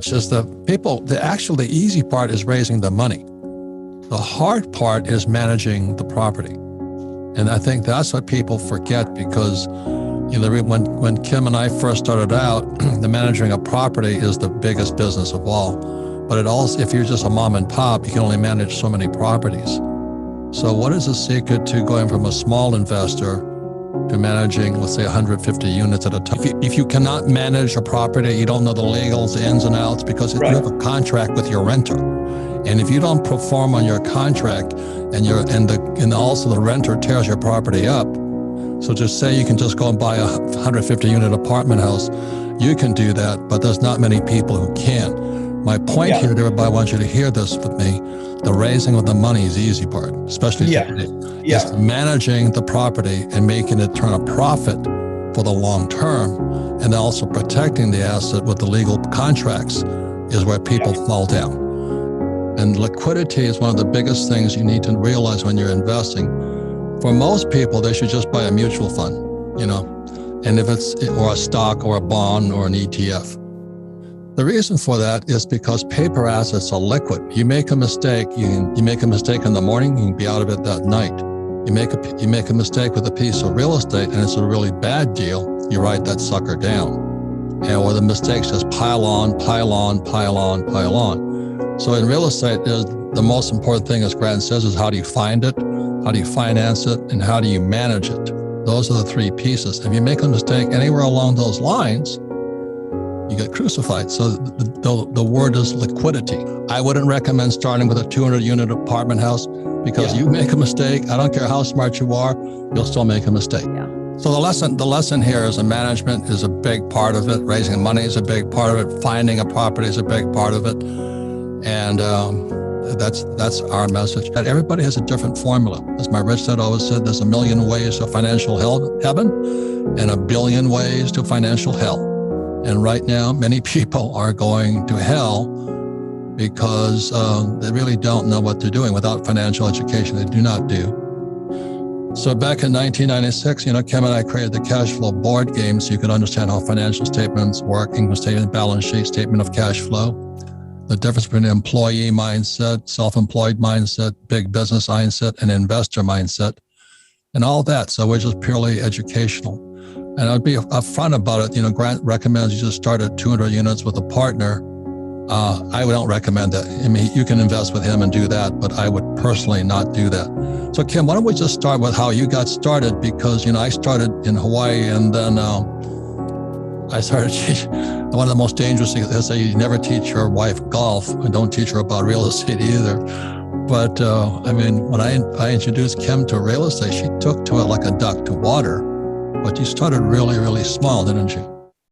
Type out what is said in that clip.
It's just the easy part is raising the money. The hard part is managing the property. And I think that's what people forget because, when Kim and I first started out, the managing a property is the biggest business of all. But it also, if you're just a mom and pop, you can only manage so many properties. So what is the secret to going from a small investor to managing, let's say, 150 units at a time? If you cannot manage a property, you don't know the legals, the ins and outs, because if you have a contract with your renter, and if you don't perform on your contract, and also the renter tears your property up, so just say you can just go and buy a 150 unit apartment house, you can do that, but there's not many people who can. My point here, everybody, I want you to hear this with me. The raising of the money is the easy part, especially today. It's managing the property and making it turn a profit for the long term, and also protecting the asset with the legal contracts is where people fall down. And liquidity is one of the biggest things you need to realize when you're investing. For most people, they should just buy a mutual fund, and or a stock or a bond or an ETF. The reason for that is because paper assets are liquid. You make a mistake, you make a mistake in the morning, you can be out of it that night. You make a mistake with a piece of real estate and it's a really bad deal, you write that sucker down. Or the mistakes just pile on. So in real estate, the most important thing, as Grant says, is how do you find it, how do you finance it, and how do you manage it? Those are the three pieces. If you make a mistake anywhere along those lines, you get crucified. So the word is liquidity. I wouldn't recommend starting with a 200-unit apartment house because you make a mistake. I don't care how smart you are, you'll still make a mistake. Yeah. So the lesson here is management is a big part of it. Raising money is a big part of it. Finding a property is a big part of it. And that's our message. That everybody has a different formula. As my rich dad always said, there's a million ways to financial heaven and a billion ways to financial hell. And right now, many people are going to hell because they really don't know what they're doing without financial education. They do not do. So back in 1996, Kim and I created the cash flow board game so you could understand how financial statements work, income statement, balance sheet, statement of cash flow, the difference between an employee mindset, self-employed mindset, big business mindset, and investor mindset, and all that. So we're just purely educational. And I'd be upfront about it. Grant recommends you just start at 200 units with a partner. I don't recommend that. I mean, you can invest with him and do that, but I would personally not do that. So Kim, why don't we just start with how you got started? Because, I started in Hawaii and then I started teaching. One of the most dangerous things is that you never teach your wife golf and don't teach her about real estate either. But when I introduced Kim to real estate, she took to it like a duck to water. But you started really, really small, didn't you?